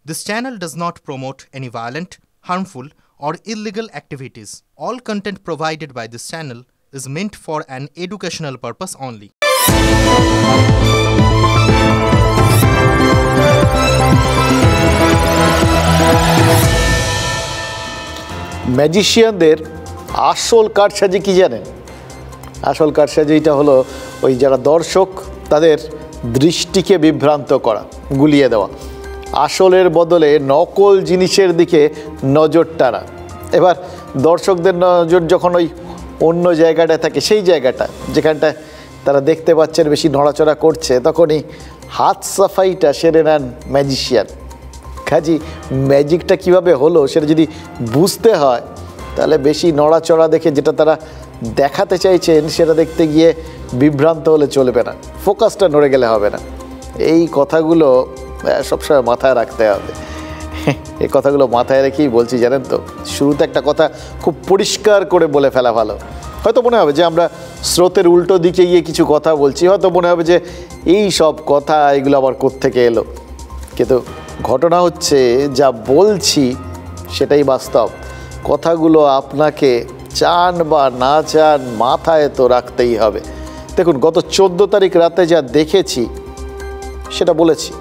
This channel does not promote any violent, harmful, or illegal activities. All content provided by this channel is meant for an educational purpose only. ম্যাজিশিয়ানদের আসল কারসাজি কি জানেন? আসল কারসাজি এটা হলো ওই যারা দর্শক তাদের দৃষ্টিকে বিভ্রান্ত করা, গুলিয়ে দেওয়া, আসলের বদলে নকল জিনিসের দিকে নজর টানা। এবার দর্শকদের নজর যখন ওই অন্য জায়গাটায় থাকে, সেই জায়গাটা যেখানটায় তারা দেখতে পাচ্ছেন বেশি নড়াচড়া করছে, তখনই হাত সাফাইটা সেরে নেন ম্যাজিশিয়ান। কাজী ম্যাজিকটা কিভাবে হলো সেটা যদি বুঝতে হয়, তাহলে বেশি নড়াচড়া দেখে যেটা তারা দেখাতে চাইছেন সেটা দেখতে গিয়ে বিভ্রান্ত হলে চলবে না, ফোকাসটা নড়ে গেলে হবে না। এই কথাগুলো সবসময় মাথায় রাখতে হবে। এই কথাগুলো মাথায় রেখেই বলছি, জানেন তো, শুরুতে একটা কথা খুব পরিষ্কার করে বলে ফেলা ভালো। হয়তো মনে হবে যে আমরা স্রোতের উল্টো দিকে গিয়ে কিছু কথা বলছি, হয়তো মনে হবে যে এই সব কথা এগুলো আবার কোত্থেকে এলো, কিন্তু ঘটনা হচ্ছে যা বলছি সেটাই বাস্তব। কথাগুলো আপনাকে চান বা না চান মাথায় তো রাখতেই হবে। দেখুন, গত 14 তারিখ রাতে যা দেখেছি সেটা বলেছি,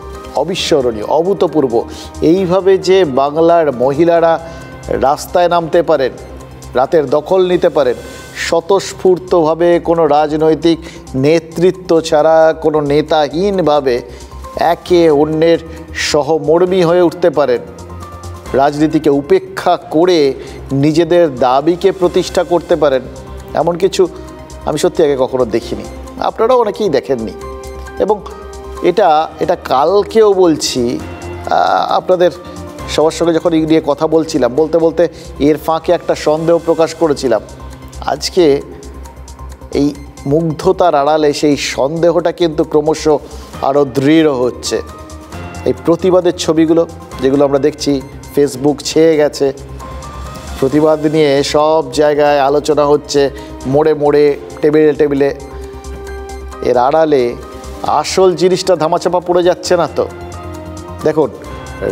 অবিস্মরণীয়, অভূতপূর্ব। এইভাবে যে বাংলার মহিলারা রাস্তায় নামতে পারেন, রাতের দখল নিতে পারেন, স্বতঃস্ফূর্তভাবে কোনো রাজনৈতিক নেতৃত্ব ছাড়া, কোনো নেতাহীনভাবে একে অন্যের সহমর্মী হয়ে উঠতে পারেন, রাজনীতিকে উপেক্ষা করে নিজেদের দাবিকে প্রতিষ্ঠা করতে পারেন, এমন কিছু আমি সত্যি আগে কখনো দেখিনি। আপনারাও অনেকেই দেখেননি। এবং এটা কালকেও বলছি, আপনাদের সবার সঙ্গে যখন এই নিয়ে কথা বলছিলাম, বলতে বলতে এর ফাঁকে একটা সন্দেহ প্রকাশ করেছিলাম। আজকে এই মুগ্ধতার আড়ালে সেই সন্দেহটা কিন্তু ক্রমশ আরও দৃঢ় হচ্ছে। এই প্রতিবাদের ছবিগুলো যেগুলো আমরা দেখছি, ফেসবুক ছেয়ে গেছে, প্রতিবাদ নিয়ে সব জায়গায় আলোচনা হচ্ছে, মোড়ে মোড়ে, টেবিলে টেবিলে, এর আড়ালে আসল জিনিসটা ধামাচাপা পড়ে যাচ্ছে না তো? দেখুন,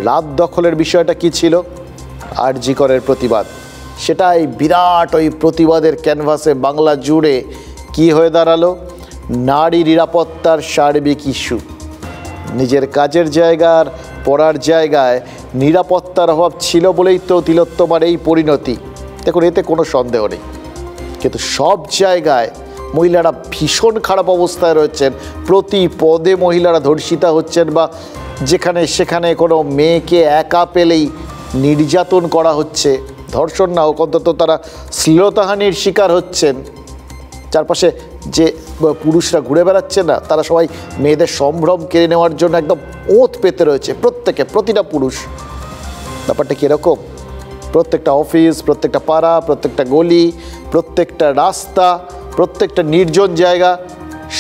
রাত দখলের বিষয়টা কি ছিল? আরজি করের প্রতিবাদ। সেটাই বিরাট ওই প্রতিবাদের ক্যানভাসে বাংলা জুড়ে কি হয়ে দাঁড়ালো? নারী নিরাপত্তার সার্বিক ইস্যু। নিজের কাজের জায়গার, পড়ার জায়গায় নিরাপত্তার অভাব ছিল বলেই তো তিলোত্তমার এই পরিণতি। দেখুন, এতে কোনো সন্দেহ নেই, কিন্তু সব জায়গায় মহিলারা ভীষণ খারাপ অবস্থায় রয়েছেন। প্রতি পদে মহিলারা ধর্ষিতা হচ্ছেন, বা যেখানে সেখানে কোনো মেয়েকে একা পেলেই নির্যাতন করা হচ্ছে। ধর্ষণ না হোক, অন্তত তারা শ্লীলতাহানির শিকার হচ্ছেন। চারপাশে যে পুরুষরা ঘুরে বেড়াচ্ছে না, তারা সবাই মেয়েদের সম্ভ্রম কেড়ে নেওয়ার জন্য একদম ওঁত পেতে রয়েছে, প্রতিটা পুরুষ। ব্যাপারটা কীরকম? প্রত্যেকটা অফিস, প্রত্যেকটা পাড়া, প্রত্যেকটা গলি, প্রত্যেকটা রাস্তা, প্রত্যেকটা নির্জন জায়গা,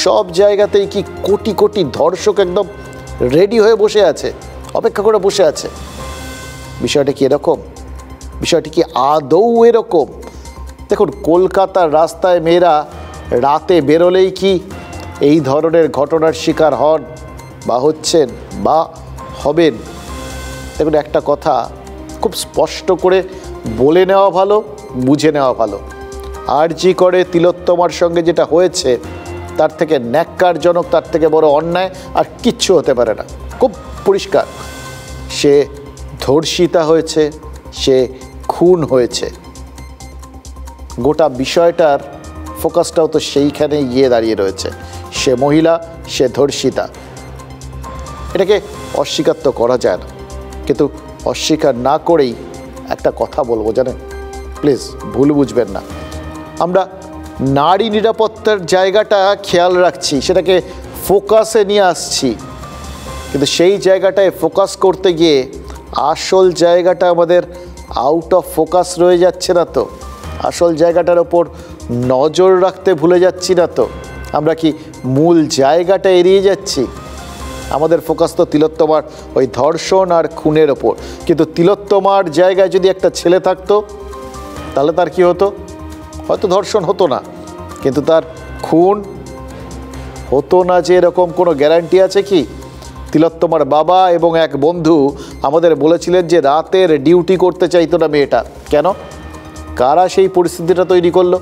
সব জায়গাতেই কি কোটি কোটি ধর্ষক একদম রেডি হয়ে বসে আছে, অপেক্ষা করে বসে আছে। বিষয়টা কি এরকম? বিষয়টি কি আদৌ এরকম? দেখুন, কলকাতার রাস্তায় মেয়েরা রাতে বেরোলেই কি এই ধরনের ঘটনার শিকার হন বা হচ্ছেন বা হবেন? দেখুন, একটা কথা খুব স্পষ্ট করে বলে নেওয়া ভালো, বুঝে নেওয়া ভালো। আরজি করে তিলোত্তমার সঙ্গে যেটা হয়েছে, তার থেকে ন্যাক্কারজনক, তার থেকে বড় অন্যায় আর কিচ্ছু হতে পারে না। খুব পরিষ্কার, সে ধর্ষিতা হয়েছে, সে খুন হয়েছে। গোটা বিষয়টার ফোকাসটাও তো সেইখানেই গিয়ে দাঁড়িয়ে রয়েছে। সে মহিলা, সে ধর্ষিতা। এটাকে অস্বীকার তো করা যায় না, কিন্তু অস্বীকার না করেই একটা কথা বলবো, জানেন, প্লিজ ভুল বুঝবেন না। আমরা নারী নিরাপত্তার জায়গাটা খেয়াল রাখছি, সেটাকে ফোকাসে নিয়ে আসছি, কিন্তু সেই জায়গাটায় ফোকাস করতে গিয়ে আসল জায়গাটা আমাদের আউট অফ ফোকাস রয়ে যাচ্ছে না তো? আসল জায়গাটার ওপর নজর রাখতে ভুলে যাচ্ছি না তো? আমরা কি মূল জায়গাটা এড়িয়ে যাচ্ছি? আমাদের ফোকাস তো তিলোত্তমার ওই ধর্ষণ আর খুনের ওপর, কিন্তু তিলোত্তমার জায়গায় যদি একটা ছেলে থাকতো, তাহলে তার কি হতো? হয়তো ধর্ষণ হতো না, কিন্তু তার খুন হতো না যে এরকম কোনো গ্যারান্টি আছে কি? তিলোত্তমার বাবা এবং এক বন্ধু আমাদের বলেছিলেন যে রাতের ডিউটি করতে চাইতো না মেয়েটা। কেন? কারা সেই পরিস্থিতিটা তৈরি করলো?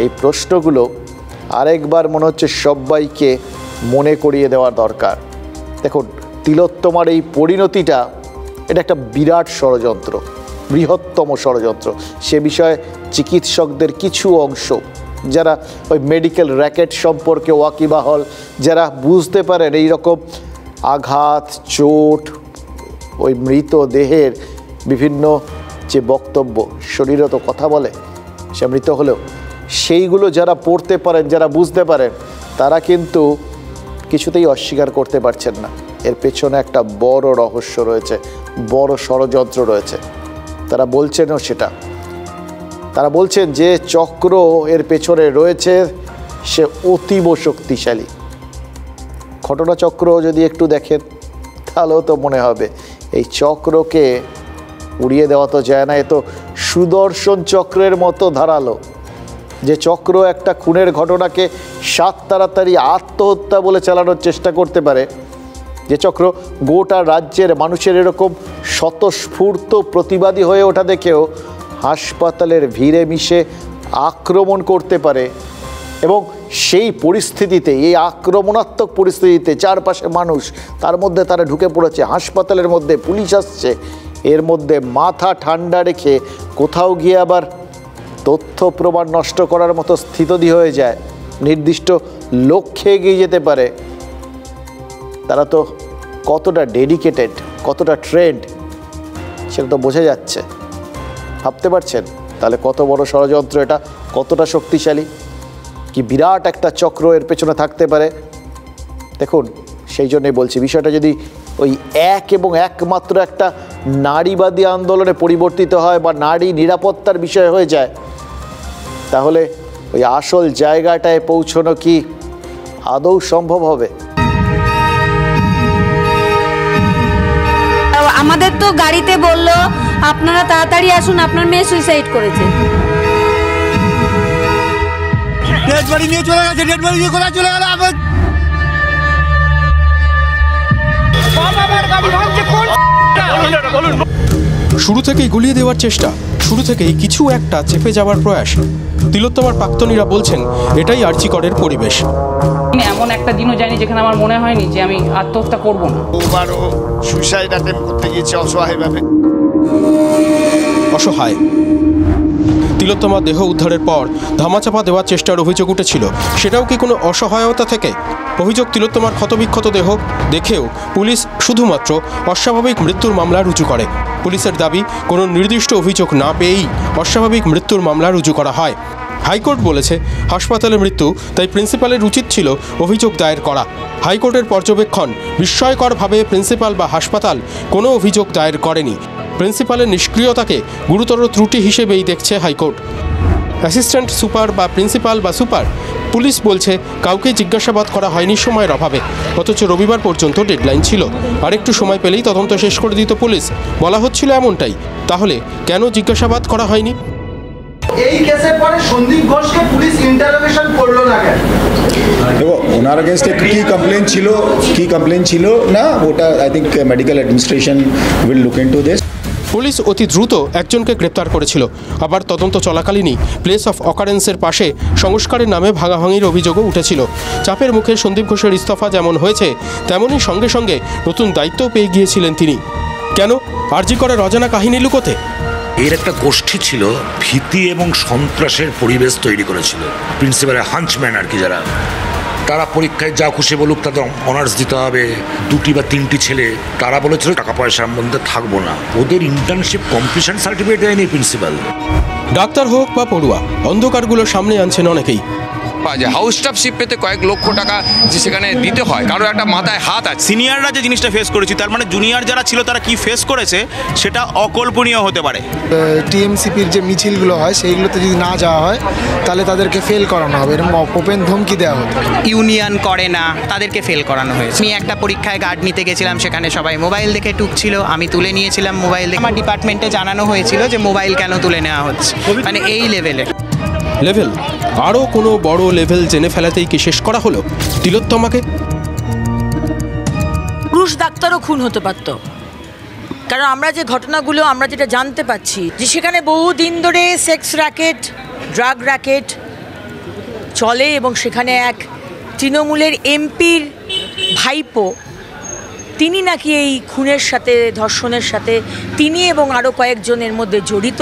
এই প্রশ্নগুলো আরেকবার মনে হচ্ছে সবাইকে মনে করিয়ে দেওয়া দরকার। দেখুন, তিলোত্তমার এই পরিণতিটা এটা একটা বিরাট ষড়যন্ত্র, বৃহত্তম ষড়যন্ত্র। সে বিষয়ে চিকিৎসকদের কিছু অংশ যারা ওই মেডিকেল র্যাকেট সম্পর্কে ওয়াকিবহাল, যারা বুঝতে পারেন এই রকম আঘাত, চোট, ওই মৃতদেহের বিভিন্ন যে বক্তব্য, শরীরও তো কথা বলে, সে মৃত হলেও সেইগুলো যারা পড়তে পারেন, যারা বুঝতে পারেন, তারা কিন্তু কিছুতেই অস্বীকার করতে পারছেন না এর পেছনে একটা বড় রহস্য রয়েছে, বড় ষড়যন্ত্র রয়েছে। তারা বলছেনও সেটা। তারা বলছেন যে চক্র এর পেছনে রয়েছে, সে অতীব শক্তিশালী। ঘটনাচক্র যদি একটু দেখেন তাহলেও তো মনে হবে এই চক্রকে উড়িয়ে দেওয়া তো যায় না। এ তো সুদর্শন চক্রের মতো ধারালো, যে চক্র একটা খুনের ঘটনাকে সাত তাড়াতাড়ি আত্মহত্যা বলে চালানোর চেষ্টা করতে পারে, যে চক্র গোটা রাজ্যের মানুষের এরকম স্বতঃস্ফূর্ত প্রতিবাদী হয়ে ওঠা দেখেও হাসপাতালের ভিড়ে মিশে আক্রমণ করতে পারে, এবং সেই পরিস্থিতিতে, এই আক্রমণাত্মক পরিস্থিতিতে চারপাশে মানুষ, তার মধ্যে তারা ঢুকে পড়েছে, হাসপাতালের মধ্যে পুলিশ আসছে, এর মধ্যে মাথা ঠান্ডা রেখে কোথাও গিয়ে আবার তথ্য প্রমাণ নষ্ট করার মতো স্থিতধী হয়ে যায়, নির্দিষ্ট লক্ষ্যে এগিয়ে যেতে পারে। তারা তো কতটা ডেডিকেটেড, কতটা ট্রেন্ড, সেটা তো বোঝা যাচ্ছে। ভাবতে পারছেন তাহলে কত বড় ষড়যন্ত্র এটা, কতটা শক্তিশালী, কি বিরাট একটা চক্র এর পেছনে থাকতে পারে। দেখুন, সেই জন্যই বলছি, বিষয়টা যদি ওই এক এবং একমাত্র একটা নারীবাদী আন্দোলনে পরিবর্তিত হয় বা নারী নিরাপত্তার বিষয় হয়ে যায়, তাহলে ওই আসল জায়গাটায় পৌঁছানো কি আদৌ সম্ভব হবে? আমাদের তো গাড়িতে বললো আপনারা তাড়াতাড়ি আসুন, আপনার মেয়ে সুইসাইড করেছে। ডেড বডি নিয়ে চলে গেছে, ডেড বডি নিয়ে কোথায় চলে গেল? শুরু থেকেই গুলিয়ে দেওয়ার চেষ্টা, শুরু থেকেই কিছু একটা চেপে যাওয়ার প্রয়াস। তিলোত্তমার প্রাক্তনীরা বলছেন এটাই আর্চিকরের পরিবেশ। এমন একটা দিনও যায়নি যেখানে আমার মনে হয়নি যে আমি আত্মহত্যা করব না। ওবারও সুইসাইড অ্যাটেম্প করতে গিয়েছে অসহায়ভাবে। অসহায়। তিলোত্তমার দেহ উদ্ধারের পর ধামাচাপা দেওয়ার চেষ্টার অভিযোগ উঠেছিল, সেটাও কি কোনো অসহায়তা থেকে? অভিযোগ, তিলোত্তমার ক্ষতবিক্ষত দেহ দেখেও পুলিশ শুধুমাত্র অস্বাভাবিক মৃত্যুর মামলা রুজু করে। পুলিশের দাবি, কোনো নির্দিষ্ট অভিযোগ না পেয়েই অস্বাভাবিক মৃত্যুর মামলা রুজু করা হয়। হাইকোর্ট বলেছে হাসপাতালে মৃত্যু, তাই প্রিন্সিপালের উচিত ছিল অভিযোগ দায়ের করা। হাইকোর্টের পর্যবেক্ষণ, বিস্ময়করভাবে প্রিন্সিপাল বা হাসপাতাল কোনো অভিযোগ দায়ের করেনি। প্রিন্সিপালের নিষ্ক্রিয়তাকে গুরুতর ত্রুটি হিসেবেই দেখছে হাইকোর্ট। অ্যাসিস্ট্যান্ট সুপার বা প্রিন্সিপাল বা সুপার, পুলিশ বলছে কাউকে জিজ্ঞাসাবাদ করা হয়নি সময়ের অভাবে, অথচ রবিবার পর্যন্ত ডেডলাইন ছিল। আরেকটু সময় পেলেই তদন্ত শেষ করে দিত পুলিশ, বলা হচ্ছিল এমনটাই। তাহলে কেন জিজ্ঞাসাবাদ করা হয়নি? এই কেসের পরে সন্দীপ ঘোষকে পুলিশ ইন্টারোগেশন করলো না কেন? দেখো, ওনার अगेंस्ट কি কমপ্লেন ছিল না, ওটা I think medical administration will look into this. Police অতি দ্রুত একজনকে গ্রেপ্তার করেছিল। আবার তদন্ত চলাকালীনই প্লেস অফ অকারেন্সের পাশে সংস্কারের নামে ভাঙাভাঙির অভিযোগও উঠেছিল। চাপের মুখে সন্দীপ ঘোষের ইস্তফা যেমন হয়েছে, তেমনই সঙ্গে সঙ্গে নতুন দায়িত্বও পেয়ে গিয়েছিলেন তিনি। কেন? আরজি করার অজানা কাহিনী লুকোতে? এর একটা গোষ্ঠী ছিল, ভীতি এবং সন্ত্রাসের পরিবেশ তৈরি করেছিল। প্রিন্সিপালের হাঞ্চম্যান আর কি, যারা তারা পরীক্ষায় যা খুশি বলুক তাদের অনার্স দিতে হবে। 2টি বা 3টি ছেলে তারা বলেছিল টাকা পয়সার মধ্যে থাকবো না, ওদের ইন্টার্নশিপ কমপ্লিশন সার্টিফিকেট দেয়নি প্রিন্সিপাল। ডাক্তার হোক বা পড়ুয়া, অন্ধকারগুলো সামনে আনছেন অনেকেই। হাউস স্টাফশিপ পেতে কয়েক লক্ষ টাকা যে সেখানে দিতে হয়, কারো একটা মাথায় হাত আছে। সিনিয়ররা যে জিনিসটা ফেস করেছি, তার মানে জুনিয়র যারা ছিল তারা কি ফেস করেছে সেটা অকল্পনীয় হতে পারে। টিএমসিপির যে মিছিলগুলো হয় সেইগুলোতে যদি না যাওয়া হয় তাহলে তাদেরকে ফেল করানো হবে, এরকম ওপেন ধমকি দেওয়া হতো। ইউনিয়ন করে না, তাদেরকে ফেল করানো হয়েছে। আমি একটা পরীক্ষায় গার্ড নিতে গেছিলাম, সেখানে সবাই মোবাইল দেখে টুকছিল, আমি তুলে নিয়েছিলাম মোবাইল দেখে। আমার ডিপার্টমেন্টে জানানো হয়েছিল যে মোবাইল কেন তুলে নেওয়া হচ্ছে, মানে এই লেভেলের। লেভেল আরও কোনো বড় লেভেল জেনে ফেলাতেই কি শেষ করা হলো তিলোত্তমাকে? পুরুষ ডাক্তারও খুন হতে পারত। কারণ আমরা যে ঘটনাগুলো আমরা যেটা জানতে পাচ্ছি যে সেখানে বহুদিন ধরে সেক্স র্যাকেট, ড্রাগ র্যাকেট চলে এবং সেখানে এক তৃণমূলের এমপির ভাইপো তিনি নাকি এই খুনের সাথে, ধর্ষণের সাথে তিনি এবং আরও কয়েকজনের মধ্যে জড়িত।